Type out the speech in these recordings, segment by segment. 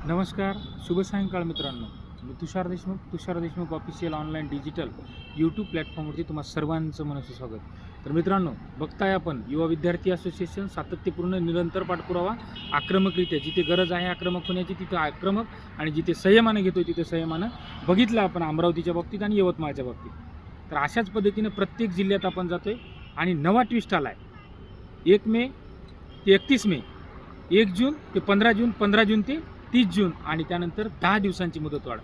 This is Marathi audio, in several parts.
नमस्कार, शुभ सायंकाळ मित्रांनो. मी Tushar Deshmukh official online digital YouTube प्लॅटफॉर्मवरती तुम्हा सर्वांचं मनस्वी स्वागत. तर मित्रांनो, बघताय आपण युवा विद्यार्थी असोसिएशन सातत्यपूर्ण निरंतर पाठपुरावा, आक्रमकरित्या जिथे गरज आहे आक्रमक होण्याची तिथे आक्रमक, आणि जिथे संयमानं घेतोय तिथे संयमानं बघितलं आपण अमरावतीच्या बाबतीत आणि यवतमाळच्या बाबतीत. तर अशाच पद्धतीनं प्रत्येक जिल्ह्यात आपण जातोय आणि नवा ट्विस्ट आला आहे. 1 मे ते 31 मे, 1 जून ते 15 जून, 15 जून ते 30 जून, आणि त्यानंतर 10 दिवसांची मुदतवाढ.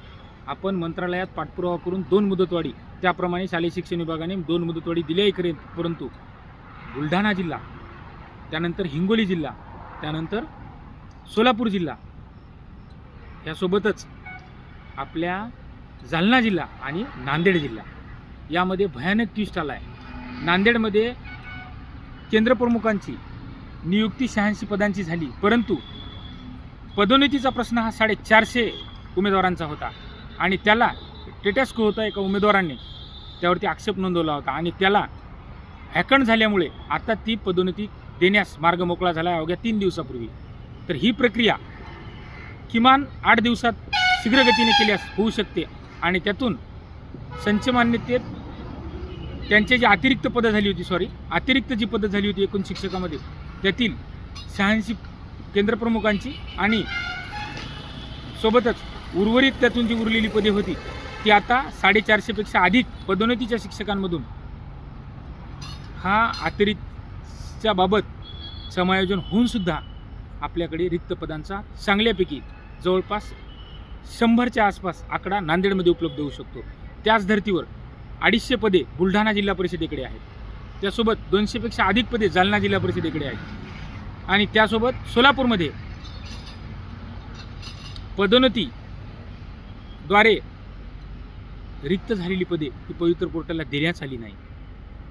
आपण मंत्रालयात पाठपुरावा करून 2 मुदतवाढी, त्याप्रमाणे शालेय शिक्षण विभागाने 2 मुदतवाढी दिल्याही खरे, परंतु बुलढाणा जिल्हा, त्यानंतर हिंगोली जिल्हा, त्यानंतर सोलापूर जिल्हा, यासोबतच आपल्या जालना जिल्हा आणि नांदेड जिल्हा यामध्ये भयानक ट्विस्ट आला आहे. नांदेडमध्ये केंद्रप्रमुखांची नियुक्ती 86 पदांची झाली, परंतु पदोन्नतीचा प्रश्न हा 450 उमेदवारांचा होता आणि त्याला टेटस्को होता एका उमेदवारांनी त्यावरती आक्षेप नोंदवला होता आणि त्याला हॅकंड झाल्यामुळे आता ती पदोन्नती देण्यास मार्ग मोकळा झाला आहे अवघ्या 3 दिवसापूर्वी. तर ही प्रक्रिया किमान 8 दिवसात शीघ्रगतीने केल्यास होऊ शकते आणि त्यातून संच मान्यतेत त्यांचे जे अतिरिक्त जी पदं झाली होती एकूण शिक्षकामध्ये, त्यातील 86 केंद्रप्रमुखांची आणि सोबतच उर्वरित त्यातून जी उरलेली पदे होती ती आता 450 पेक्षा अधिक पदोन्नतीच्या शिक्षकांमधून हा अतिरिक्तच्या बाबत समायोजन होऊन सुद्धा आपल्याकडे रिक्त पदांचा चांगल्यापैकी जवळपास 100च्या आसपास आकडा नांदेडमध्ये उपलब्ध होऊ शकतो. त्याच धर्तीवर 250 पदे बुलढाणा जिल्हा परिषदेकडे आहेत, त्यासोबत 200 पेक्षा अधिक पदे जालना जिल्हा परिषदेकडे आहेत आणि त्यासोबत सोलापूरमध्ये पदोन्नतीद्वारे रिक्त झालेली पदे ही पवित्र पोर्टलला देण्यात आली नाही,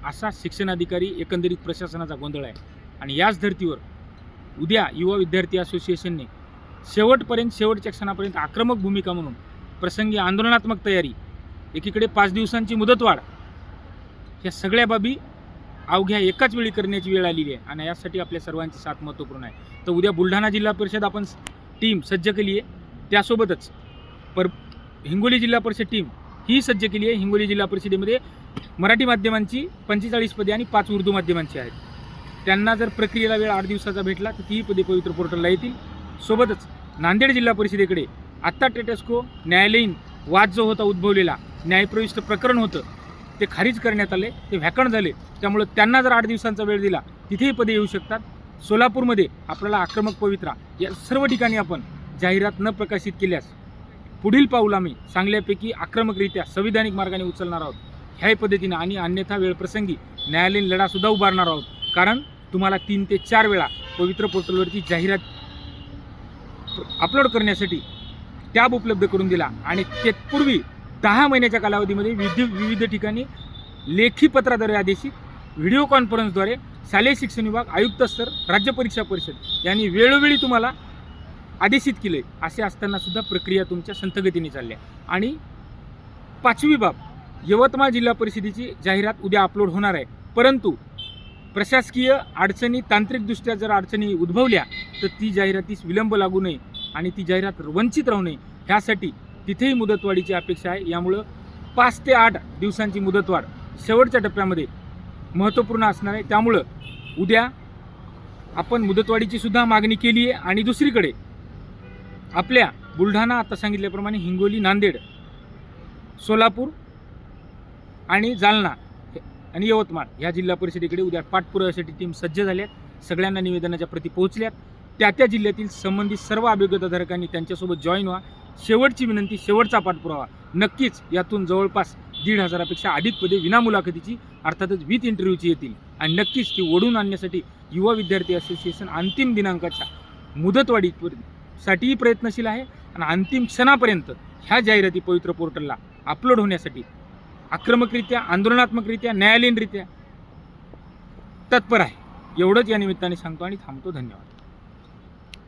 असा शिक्षणाधिकारी एकंदरीत प्रशासनाचा गोंधळ आहे. आणि याच धर्तीवर उद्या युवा विद्यार्थी असोसिएशनने शेवटच्या क्षणापर्यंत आक्रमक भूमिका म्हणून प्रसंगी आंदोलनात्मक तयारी, एकीकडे 5 दिवसांची मुदतवाढ, ह्या सगळ्या बाबी अवघ्या एकाच वेळी करण्याची वेळ आलेली आहे आणि यासाठी आपल्या सर्वांची साथ महत्त्वपूर्ण आहे. तर उद्या बुलढाणा जिल्हा परिषद आपण टीम सज्ज केली आहे, त्यासोबतच हिंगोली जिल्हा परिषद टीम ही सज्ज केली आहे. हिंगोली जिल्हा परिषदेमध्ये मराठी माध्यमांची 45 पदे आणि 5 उर्दू माध्यमांची आहेत. त्यांना जर प्रक्रियेला वेळ 8 दिवसाचा भेटला तर तीही पदे पवित्र पोर्टलला येतील. सोबतच नांदेड जिल्हा परिषदेकडे आत्ता टेटस्को न्यायालयीन वाद जो होता उद्भवलेला, न्यायप्रविष्ट प्रकरण होतं, ते खारिज करण्यात आले, ते व्हॅकंड झाले. त्यामुळे त्यांना जर 8 दिवसांचा वेळ दिला तिथेही पदे येऊ शकतात. सोलापूरमध्ये आपल्याला आक्रमक पवित्रा, या सर्व ठिकाणी आपण जाहिरात न प्रकाशित केल्यास पुढील पाऊल आम्ही चांगल्यापैकी आक्रमकरित्या संविधानिक मार्गाने उचलणार आहोत ह्याही पद्धतीनं, आणि अन्यथा वेळप्रसंगी न्यायालयीन लढासुद्धा उभारणार आहोत. कारण तुम्हाला 3 ते 4 वेळा पवित्र पोर्टलवरती जाहिरात अपलोड करण्यासाठी टॅब उपलब्ध करून दिला आणि तत्पूर्वी 10 महिन्याच्या कालावधीमध्ये विविध ठिकाणी लेखी पत्राद्वारे आदेशित, व्हिडिओ कॉन्फरन्सद्वारे शालेय शिक्षण विभाग, आयुक्त स्तर, राज्य परीक्षा परिषद यांनी वेळोवेळी तुम्हाला आदेशित केले. असे असताना सुद्धा प्रक्रिया तुमच्या संथगतीने चालल्या. आणि 5वी बाब, यवतमाळ जिल्हा परिषदेची जाहिरात उद्या अपलोड होणार आहे, परंतु प्रशासकीय अडचणी, तांत्रिकदृष्ट्या जर अडचणी उद्भवल्या तर ती जाहिरातीस विलंब लागू नये आणि ती जाहिरात वंचित राहू नये ह्यासाठी तिथेही मुदतवाढीची अपेक्षा आहे. यामुळं 5 ते 8 दिवसांची मुदतवाढ शेवटच्या टप्प्यामध्ये महत्त्वपूर्ण असणार आहे. त्यामुळं उद्या आपण मुदतवाढीची सुद्धा मागणी केली आहे. आणि दुसरीकडे आपल्या बुलढाणा, आता सांगितल्याप्रमाणे हिंगोली, नांदेड, सोलापूर आणि जालना आणि यवतमाळ ह्या जिल्हा परिषदेकडे उद्या पाठपुराव्यासाठी टीम सज्ज झाल्यात. सगळ्यांना निवेदनाच्या प्रती पोहोचल्यात. त्या जिल्ह्यातील संबंधित सर्व अभियोग्यताधारकांनी त्यांच्यासोबत जॉईन व्हा. शेवटची विनंती, शेवटचा पाठपुरावा. नक्कीच यातून जवळपास 1,500पेक्षा अधिक पदे विनामुलाखतीची, अर्थातच विथ इंटरव्ह्यूची येतील आणि नक्कीच ती ओढून आणण्यासाठी युवा विद्यार्थी असोसिएशन अंतिम दिनांकाच्या मुदतवाढीसाठीही प्रयत्नशील आहे आणि अंतिम क्षणापर्यंत ह्या जाहिराती पवित्र पोर्टलला अपलोड होण्यासाठी आक्रमकरित्या, आंदोलनात्मकरित्या, न्यायालयीनरित्या तत्पर आहे. एवढंच या निमित्ताने सांगतो आणि थांबतो. धन्यवाद.